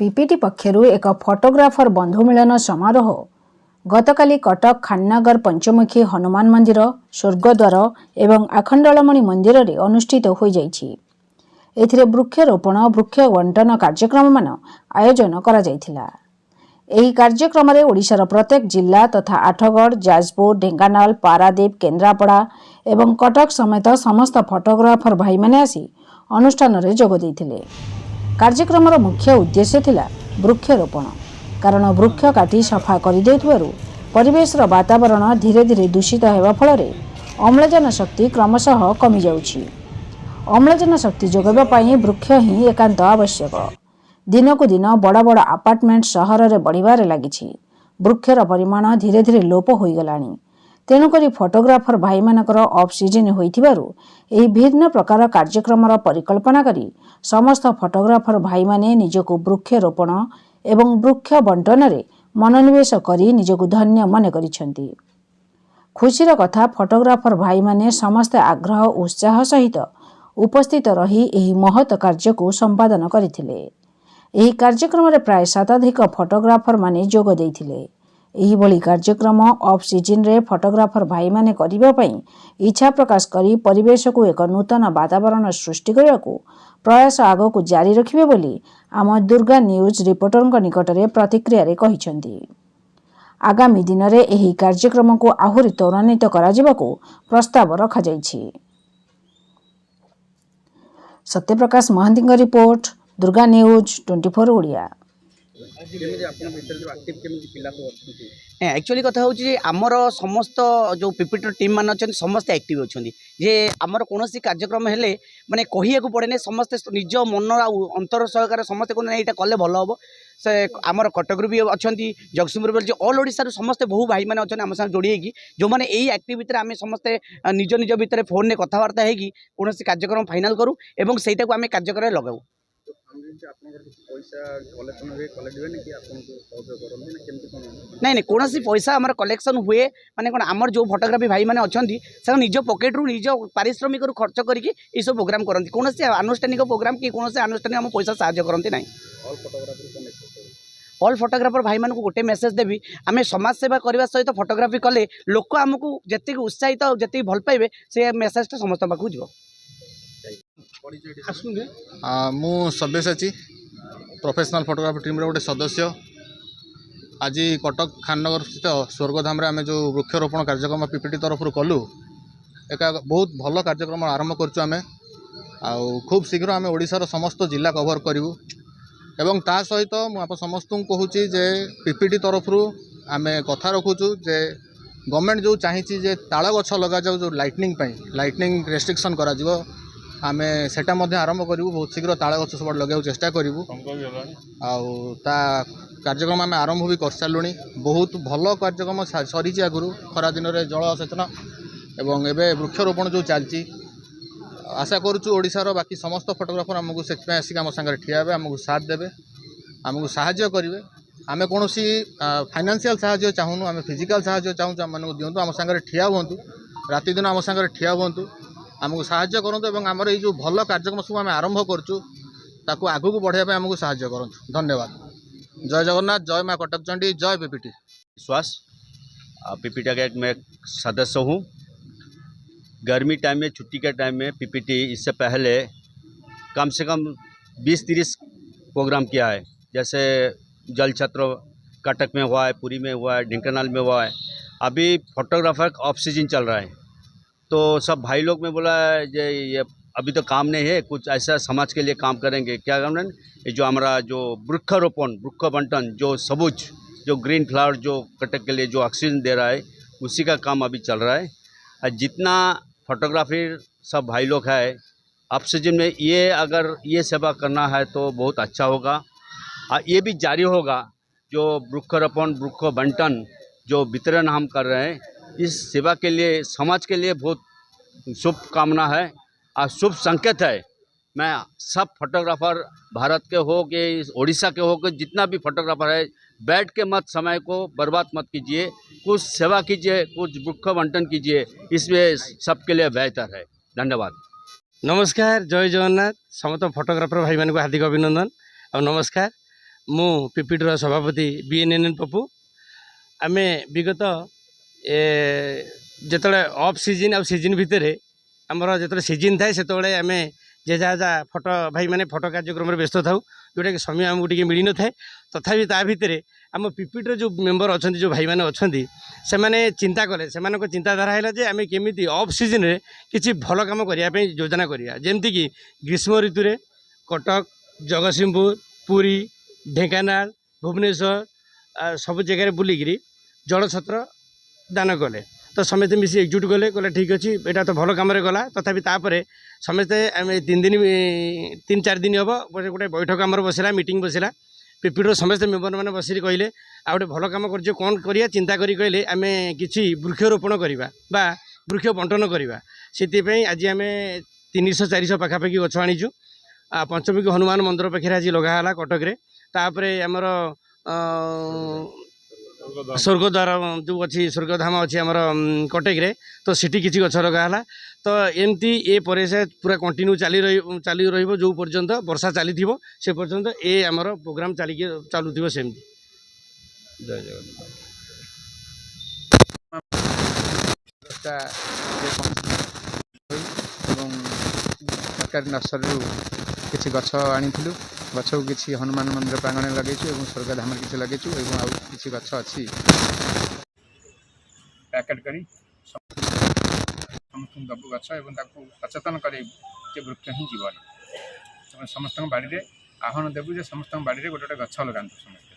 PPT पक्षरु एक photographer बंधु मिलन समारोह गतकाली कटक खान्नगर पंचमुखी हनुमान मंदिर स्वर्गद्वार एवं आखंडलमणि मंदिर रे अनुष्ठित हो जाइछि। एथिरे वृक्षरोपण वृक्ष बंटन कार्यक्रम मान आयोजन करा जाइथिला। एही कार्यक्रम रे ओडिशार प्रत्येक जिला तथा आठगढ़ जाजपुर ढेंकानाल पारादीप केन्द्रापड़ा एवं कटक समेत समस्त फोटोग्राफर भाई माने आसी अनुष्ठान रे जोग दैथिले। कार्यक्रम मुख्य उद्देश्य थिला वृक्षरोपण, कारण वृक्ष काटी सफा कर परिवेश वातावरण धीरे धीरे दूषित होगा फल अम्लजान शक्ति क्रमशः कमी जाउछि। अम्लजान शक्ति जोगाइबा पई वृक्ष ही एकांत आवश्यक। दिनकु दिन बड़ बड़ अपार्टमेंट सहर रे बढ़िबारे लागिछि। वृक्षर परिमाण धीरे धीरे लोप होई गलानी। तेणुकरी फोटोग्राफर भाई मानकर ऑफ सीजन होइथिबारु एही भिन्न प्रकार कार्यक्रम परिकल्पना करी समस्त फोटोग्राफर भाई माने निजको वृक्षरोपण एवं वृक्ष बंटन रे मनोनिवेश करी निजको धन्य मन करिसेंती। खुशीर कथा फोटोग्राफर भाई माने समस्त आग्रह उत्साह सहित उपस्थित रही एही महत् कार्य को संपादन करथिले। एही कार्यक्रम रे प्राय 7 फोटोग्राफर माने जोग दैथिले। एही भली कार्यक्रम ऑफ सीजन रे फोटोग्राफर भाई माने करिबा पई इच्छा प्रकाश करी परिवेश को एक नूतन वातावरण सृष्टि करने को प्रयास आगो को जारी रखिबे बोली आम दुर्गा न्यूज रिपोर्टर निकट रे प्रतिक्रिया रे कहिसेंती। आगामी दिन रे एही कार्यक्रम को आहुरी त्वरान्वित करा जिबाको प्रस्ताव रखा जाइछि। Satyaprakash Mahanti report Durga news 24 Odia. Actually कथा हूँ आमर समस्त जो पीपीटी टीम मान अच्छा समस्ते एक्टिव अच्छा जे आमर कौन कार्यक्रम हेले माने कहिया पड़े समस्ते निज मन अंतर सहकार समस्ते कहते यहाँ कले भल हम से आमर कटक भी अच्छा जगतसिंहपुर भी ऑल ओडिशा समस्ते बहु भाई मैंने अच्छा आम साथ जोड़ी जो मैंने यही एक्टिविटी आम समस्ते निज निज भितर फोन में कथबार्ता हो कौन कार्यक्रम फाइनाल करूँ और सहीटा को आम कार्यक्रम लगाऊ। नहीं कौन पैसा आम कलेक्शन हुए माने कौन आमर जो फोटोग्राफी भाई मैंने अच्छा से निज पकेट रु निज पारिश्रमिक खर्च करके सब प्रोग्राम करती कौन आनुष्ठानिक प्रोग्राम कि कौन आनुष्ठानिक आम पैसा साहाय्य करती ना। ऑल फोटोग्राफर भाई मान को गोटे मेसेज देवी आम समाज सेवा करने सहित फोटोग्राफी कले लोक आमको जी उत्साहित जी भल पाइबे से मेसेजटा समस्त पाक जीव। मु सब्यसाची प्रोफेशनल फोटोग्राफी टीम रे गोटे सदस्य। आज कटक खाननगर स्थित स्वर्गधाम रे आमे जो वृक्षरोपण कार्यक्रम पीपीटी तरफ कलु एक बहुत भल कार्यक्रम आरंभ करछु आमे खूब शीघ्र आमे ओडिशार समस्त जिला कवर करूँ एवं ता सहित मुझे समस्त कहूँ जे पीपीटी तरफ आमे कथा रखुचु जे गवर्नमेंट जो चाहिए जे ताल गछ लगा जाऊ जो लाइटनिंग रेस्ट्रिक्शन करा जिवो आमे सेटा मध्य आरंभ करूँ बहुत शीघ्र ताल गछ सब लगे चेष्टा करूँ ता कार्यक्रम आम आरंभ भी कर सारूँ। बहुत भल कार्यक्रम सरी आगु खरा दिन में जल सेचन एवं एवं वृक्षरोपण जो चलती आशा करूँ ओडिशार बाकी समस्त फोटोग्राफर आमको से आसिक आम सागर ठिया आमको साथ देवे आमको साहाय्य करेंगे। आम कौन फाइनेंशियल साहाय्य चाहूँ आम फिजिकल साहाय्य चाहूँ आम मानक दिंतु आम सागर ठिया हूँ राति दिन आम सागर ठिया हूँ आमको साहाय्य करूँ और आमर ये जो भल कार्यक्रम सब आम आरंभ करूँ आगू बढ़ाई आमको साहाय्य करूँ। धन्यवाद। जय जगन्नाथ, जय माँ कटक चंडी, जय पीपीटी। विश्वास पीपीटी गेट में सदस्य हूँ। गर्मी टाइम में छुट्टी के टाइम में पीपीटी इससे पहले कम से कम 20-30 प्रोग्राम किया है। जैसे जल छत्र कटक में हुआ है, पुरी में हुआ है, ढेंकानाल में हुआ है। अभी फोटोग्राफर ऑफ सीजन चल रहा है तो सब भाई लोग में बोला ये अभी तो काम नहीं है, कुछ ऐसा समाज के लिए काम करेंगे। क्या काम है? ये जो हमारा जो वृक्षारोपण वृक्ष बंटन जो सबूज जो ग्रीन फ्लावर जो कटक के लिए जो ऑक्सीजन दे रहा है उसी का काम अभी चल रहा है। और जितना फोटोग्राफी सब भाई लोग है ऑफ सीजन में ये अगर ये सेवा करना है तो बहुत अच्छा होगा और ये भी जारी होगा। जो वृक्षारोपण वृक्ष बंटन जो वितरण हम कर रहे हैं इस सेवा के लिए समाज के लिए बहुत शुभ कामना है और शुभ संकेत है। मैं सब फोटोग्राफर भारत के हो कि ओडिशा के हो कि जितना भी फोटोग्राफर है बैठ के मत समय को बर्बाद मत कीजिए, कुछ सेवा कीजिए, कुछ वृक्ष बंटन कीजिए, इसमें सबके लिए बेहतर है। धन्यवाद। नमस्कार, जय जगन्नाथ। समस्त फोटोग्राफर भाई मान को हार्दिक अभिनंदन और नमस्कार। मु पिपिटर सभापति बीएनएन पप्पू आमे विगत जिते ऑफ सीजन आ सीजन भितर आमर जो सीजन थाए से आम जे जहाँ जहाँ फोटो भाई मैंने फोटो कार्यक्रम व्यस्त था जोटा कि समय आमको टी मिल न थाए तथापि ता भितर आम पिपिटर जो मेम्बर अच्छा जो भाई मैंने अच्छा से मैंने चिंता कले से चिंताधारा है जे आम केमी ऑफ सीजन रे किसी भल कम करने योजना करा जमती कि ग्रीष्म ऋतु रे कटक जगतसिंहपुर पुरी ढेंकानाल भुवनेश्वर सब जगह बुलिकी जल छत्र दान कले तो समस्ते मिसी एकजुट कले कहले ठीक अच्छे यहाँ तो भल कम गला तथापि तापर समस्ते आम 3-4 दिन हम गोटे बैठक आमर बसला मीटिंग बसला पिपिटर समस्त मेम्बर मैंने बस कहले आ गए भल कम कर कौन करिया चिंता करी कहले आम किसी वृक्षरोपण करवा बा वृक्ष बंटन करवा से आज आम 300-400 पाखापाखि गछ आनीचु पंचमुखी हनुमान मंदिर पाखे आज लगाला कटक रे तापर आमर स्वर्गद्वार जो अच्छी स्वर्गधाम अच्छी आमर कटक रे तो सिटी किसी गछ लगाला तो एमती ए पर से पूरा कंटिन्यू चली रही जो पर्यंत वर्षा चली से पर्यंत ए आमर प्रोग्राम चलुव सेमती। जय जगन्नाथ। सरकारी नर्सरी किसी गछ आनी गछ को किसी हनुमान मंदिर प्रांगण लगे स्वर्गधाम किसी लगे किसी गछ अच्छी पैकेट कर समस्त दबु गछ सचेतन कर वृक्ष ही जीवन समस्त बाड़ी आह्वान देवु जे समस्त बाड़ी गोटे गोटे गछ लगा समस्त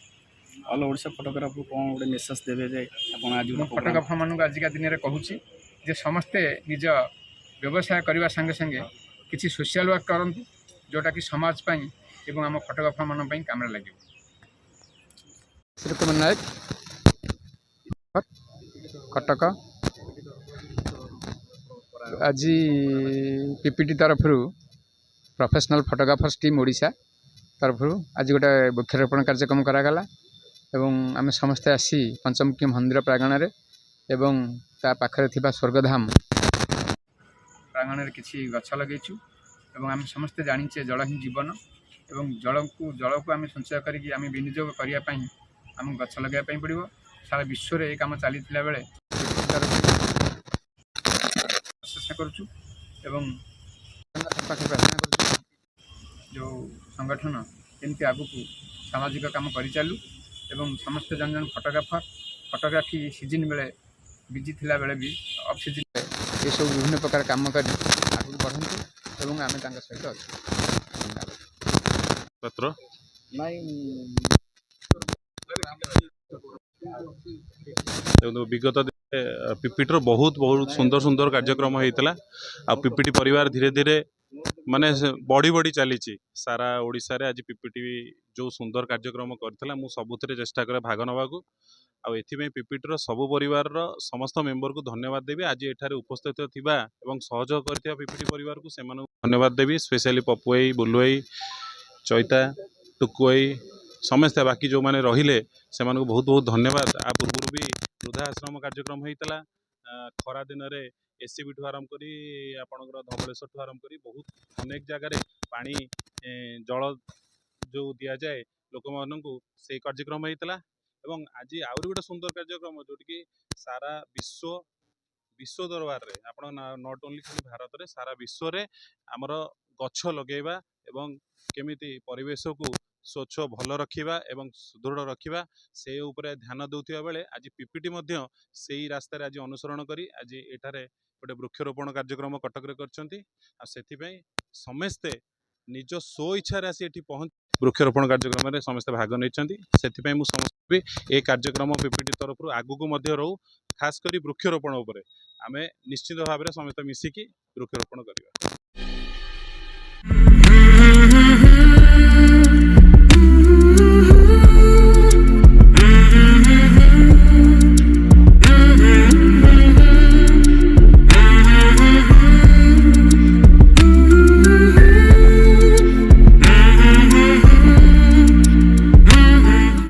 ऑल ओडिशा फोटोग्राफर कौन गोटे मेसेज देवे जे आपण आज फोटोग्राफर मानक आजिका दिन में कहूँ जे समस्ते निज व्यवसाय करने संगे संगे किसी सोशल वर्क करंतु जोटा कि समाज पाई एवं आम फोटोग्राफर मान काम लगे। श्री कुमार नायक कटक आज पीपीटी तरफ प्रोफेशनल फोटोग्राफर्स टीम ओडिशा तरफ आज गोटे वृक्षरोपण कार्यक्रम करागला एवं आम समस्ते आसी पंचमुखी मंदिर प्रांगण एवं ता पाखरे थिबा स्वर्गधाम प्रांगण किसी गछ लगेचु एवं आम समस्ते जानीचे जल ही जीवन एवं जल को आम संचय करके आम विनियोग करने आम गछ लगे पड़ो सारा विश्व में काम चली बेले चेष्टा करुचु एवं प्रार्थना करुचु जो संगठन केमती आगु को सामाजिक काम कर चालू एवं समस्त जन जन फोटोग्राफी सीजन बेले बिजी थिला बेले भी ऑफ सीजन ये सब विभिन्न प्रकार काम कर आगु बढ़ंतु एवं आम सहित पत्र विगत पिपिटर बहुत बहुत सुंदर सुंदर कार्यक्रम होता आ पिपिटी परिवार धीरे धीरे माने बढ़ी बढ़ी चली सारा ओडिशा रे आज पिपिटी जो सुंदर कार्यक्रम करथिला मु सबुथिरे चेष्टा करे भाग नवाकू आ एथिमे पिपिटर सबु परिवार समस्त मेंबर को धन्यवाद देवी आज एठारे उपस्थित थिबा एवं सहयोग करथिबा पिपिटी परिवार को सेमानकु धन्यवाद देवी स्पेशली पपुई बुलुई चैता टुकुई समस्त बाकी जो माने रहिले सेमानकु बहुत बहुत धन्यवाद। आ पूर्व भी वृद्धाश्रम कार्यक्रम होता खरा दिन में एससीबी ठू आरंभ करी आपणकर धवलेश्वर ठू आरंभ करी बहुत अनेक जगह पानी जल जो दि जाए लोक मानू से कार्यक्रम होता एवं आज आउरी गोटे सुंदर कार्यक्रम जोटि सारा विश्व दरबार में आप नॉट ओनली खाली भारत में सारा विश्व में आमर गछ लगेवा एवं केमिति परिवेश को स्वच्छ भल रखा एवं सुदृढ़ रखा से उपरे ध्यान देउथिबा बेले आज पीपीटी मध्य से ही रास्तार आज अनुसरण करी आज एठारे गोटे वृक्षरोपण कार्यक्रम कटक रे करछंती आ सेथिपई समस्ते निज स्व इच्छा आसी एठी पहुँच वृक्षरोपण कार्यक्रम में समस्ते भाग नहीं से मु समस्त भी ए कार्यक्रम पीपीटी तरफ आगु को मध्य रहू खास करी वृक्षरोपण उपरे आमे निश्चित भाव में समस्त मिसिकी वृक्षरोपण करवा।